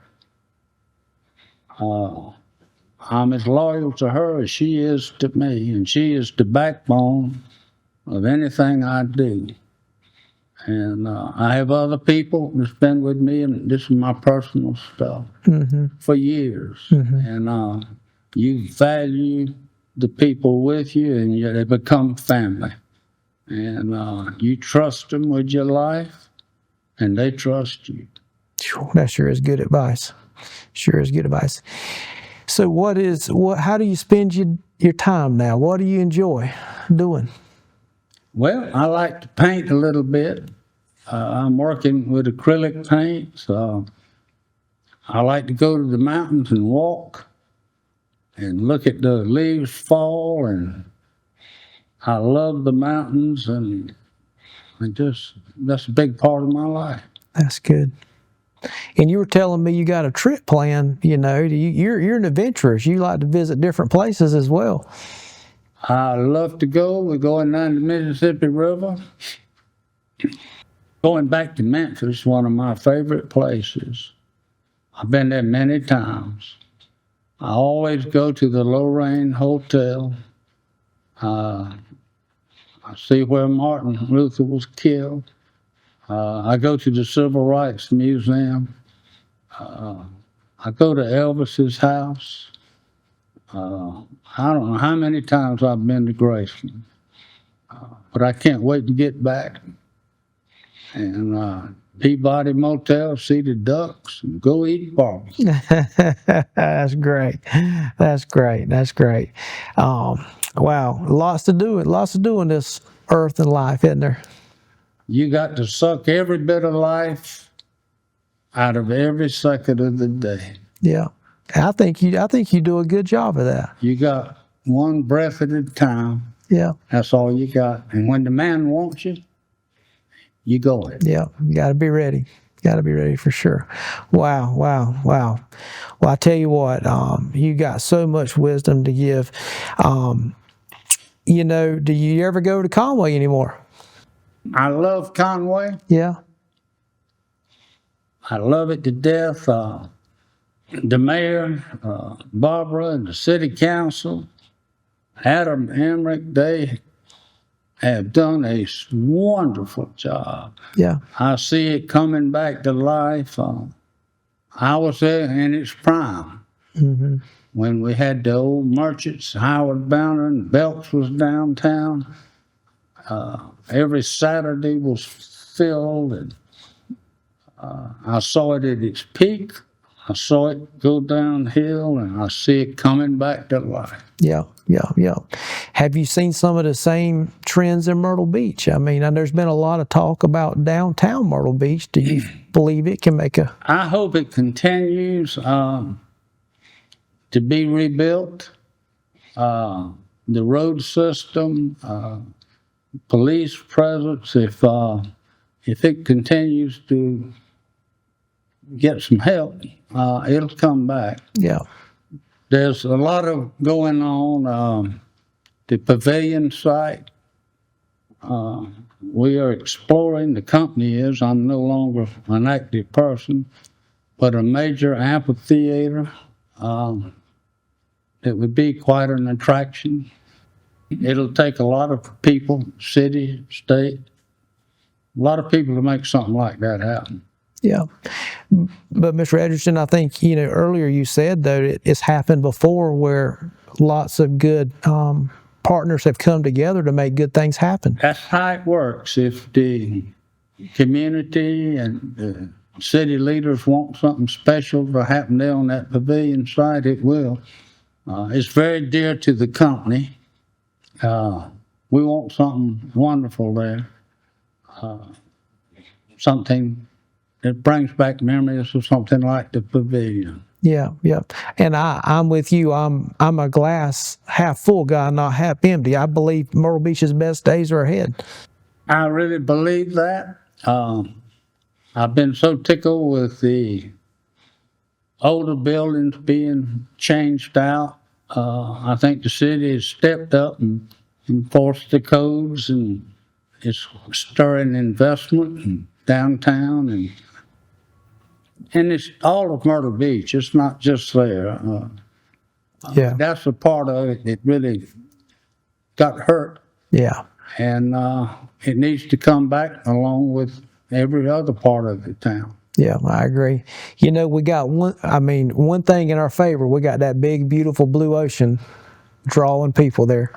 Speaker 2: I'm as loyal to her as she is to me, and she is the backbone of anything I do. And I have other people that's been with me, and this is my personal stuff, for years. And you value the people with you, and they become family. And you trust them with your life, and they trust you.
Speaker 1: That sure is good advice. Sure is good advice. So how do you spend your time now? What do you enjoy doing?
Speaker 2: Well, I like to paint a little bit. I'm working with acrylic paints. I like to go to the mountains and walk and look at the leaves fall, and I love the mountains, and that's a big part of my life.
Speaker 1: That's good. And you were telling me you got a trip planned. You know, you're an adventurous. You like to visit different places as well.
Speaker 2: I love to go. We're going down the Mississippi River. Going back to Memphis, one of my favorite places. I've been there many times. I always go to the Lorraine Hotel. I see where Martin Luther was killed. I go to the Civil Rights Museum. I go to Elvis's house. I don't know how many times I've been to Graceland, but I can't wait to get back. And Peabody Motel, see the ducks, and go eat barbecue.
Speaker 1: That's great. That's great. That's great. Wow, lots to do in this earth and life, isn't there?
Speaker 2: You got to suck every bit of life out of every second of the day.
Speaker 1: Yeah, I think you do a good job of that.
Speaker 2: You got one breath at a time.
Speaker 1: Yeah,
Speaker 2: that's all you got. And when the man wants you, you go it.
Speaker 1: Yeah, you got to be ready. Got to be ready for sure. Wow. Well, I tell you what, you got so much wisdom to give. You know, do you ever go to Conway anymore?
Speaker 2: I love Conway.
Speaker 1: Yeah.
Speaker 2: I love it to death. The mayor, Barbara, and the city council, Adam Emmerich, they have done a wonderful job.
Speaker 1: Yeah.
Speaker 2: I see it coming back to life. I was there in its prime. When we had the old merchants, Howard Banner and Belks was downtown. Every Saturday was filled, and I saw it at its peak. I saw it go downhill, and I see it coming back to life.
Speaker 1: Yeah. Have you seen some of the same trends in Myrtle Beach? I mean, and there's been a lot of talk about downtown Myrtle Beach. Do you believe it can make a...
Speaker 2: I hope it continues to be rebuilt. The road system, police presence, if it continues to get some help, it'll come back.
Speaker 1: Yeah.
Speaker 2: There's a lot of going on. The pavilion site, we are exploring, the company is, I'm no longer an active person, but a major amphitheater. It would be quite an attraction. It'll take a lot of people, city, state, a lot of people to make something like that happen.
Speaker 1: Yeah. But Mr. Egerton, I think, earlier you said, though, it's happened before where lots of good partners have come together to make good things happen.
Speaker 2: That's how it works. If the community and the city leaders want something special to happen there on that pavilion site, it will. It's very dear to the company. We want something wonderful there. Something that brings back memories of something like the pavilion.
Speaker 1: Yeah, yeah. And I'm with you. I'm a glass half full guy, not half empty. I believe Myrtle Beach's best days are ahead.
Speaker 2: I really believe that. I've been so tickled with the older buildings being changed out. I think the city has stepped up and enforced the codes, and it's stirring investment in downtown, and it's all of Myrtle Beach. It's not just there.
Speaker 1: Yeah.
Speaker 2: That's a part of it that really got hurt,
Speaker 1: Yeah.
Speaker 2: and it needs to come back along with every other part of the town.
Speaker 1: Yeah, I agree. We got one thing in our favor. We got that big, beautiful blue ocean drawing people there.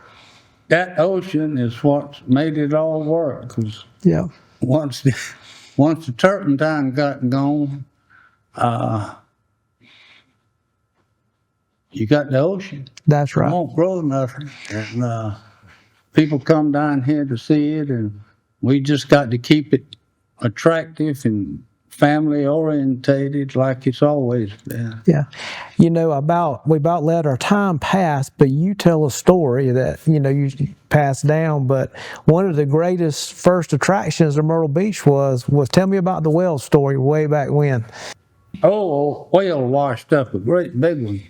Speaker 2: That ocean is what made it all work. 'Cause
Speaker 1: Yeah.
Speaker 2: once the turpentine got gone, you got the ocean.
Speaker 1: That's
Speaker 2: It
Speaker 1: right.
Speaker 2: won't grow nothing. And people come down here to see it, and we just got to keep it attractive and family orientated like it's always been.
Speaker 1: Yeah. We about let our time pass, but you tell a story that, you passed down. But one of the greatest first attractions of Myrtle Beach was tell me about the whale story way back when.
Speaker 2: Oh, a whale washed up, a great big one.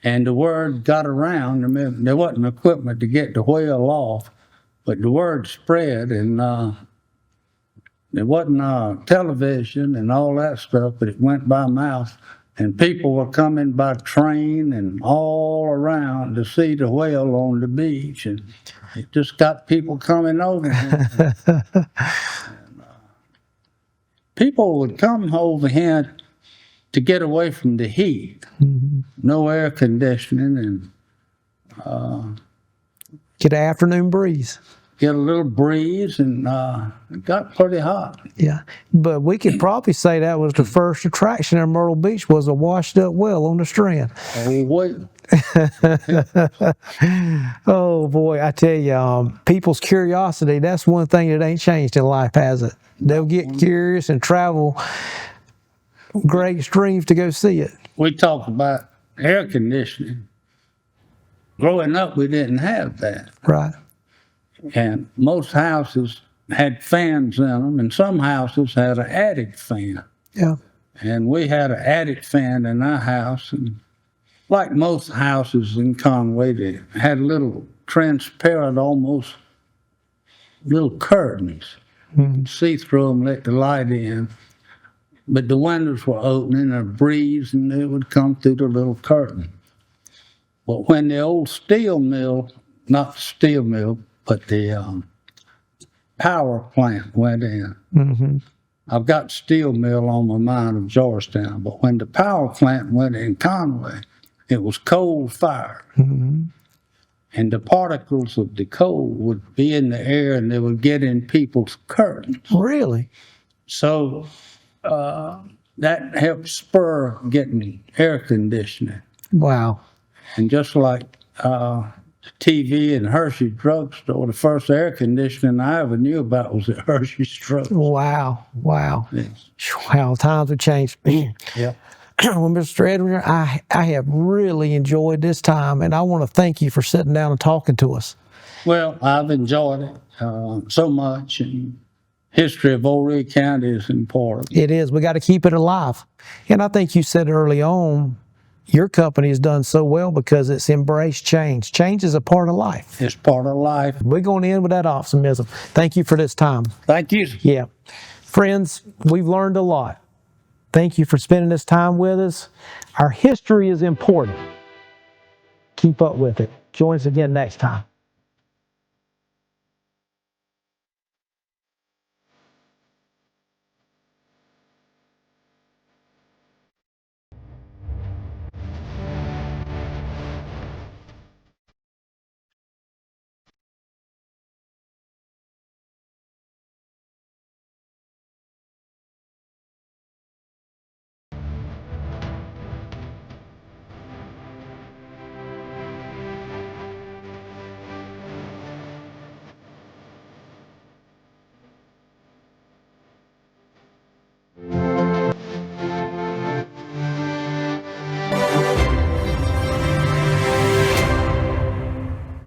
Speaker 2: And the word got around. I mean, there wasn't equipment to get the whale off, but the word spread, and there wasn't television and all that stuff, but it went by mouth. And people were coming by train and all around to see the whale on the beach. And it just got people coming over here. People would come over here to get away from the heat.
Speaker 1: Mm-hmm.
Speaker 2: No air conditioning, and
Speaker 1: Get an afternoon breeze.
Speaker 2: get a little breeze, and it got pretty hot.
Speaker 1: Yeah. But we could probably say that was the first attraction in Myrtle Beach was a washed up whale on the Strand.
Speaker 2: Oh, wait.
Speaker 1: Oh boy, I tell you, people's curiosity, that's one thing that ain't changed in life, has it? They'll get curious and travel great streams to go see it.
Speaker 2: We talk about air conditioning. Growing up, we didn't have that.
Speaker 1: Right.
Speaker 2: And most houses had fans in them, and some houses had an attic fan.
Speaker 1: Yeah.
Speaker 2: And we had an attic fan in our house, and like most houses in Conway, they had little transparent, almost little curtains. You could see through them, let the light in. But the windows were opening, a breeze, and it would come through the little curtain. But when the old steel mill, not the steel mill, but the power plant went in.
Speaker 1: Mm-hmm.
Speaker 2: I've got steel mill on my mind of Georgetown, but when the power plant went in Conway, it was coal fired.
Speaker 1: Mm-hmm.
Speaker 2: And the particles of the coal would be in the air, and they would get in people's curtains.
Speaker 1: Really?
Speaker 2: So that helped spur getting air conditioning.
Speaker 1: Wow.
Speaker 2: And just like TV and Hershey drugstore, the first air conditioning I ever knew about was at Hershey's drugstore.
Speaker 1: Wow. Wow.
Speaker 2: Yes.
Speaker 1: Wow, times have changed.
Speaker 2: Yeah.
Speaker 1: Well, Mr. Edward, I have really enjoyed this time, and I want to thank you for sitting down and talking to us.
Speaker 2: Well, I've enjoyed it so much, and history of Old Reed County is important.
Speaker 1: It is. We got to keep it alive. And I think you said early on, your company has done so well because it's embraced change. Change is a part of life.
Speaker 2: It's part of life.
Speaker 1: We're going to end with that optimism. Thank you for this time.
Speaker 2: Thank you.
Speaker 1: Yeah. Friends, we've learned a lot. Thank you for spending this time with us. Our history is important. Keep up with it. Join us again next time.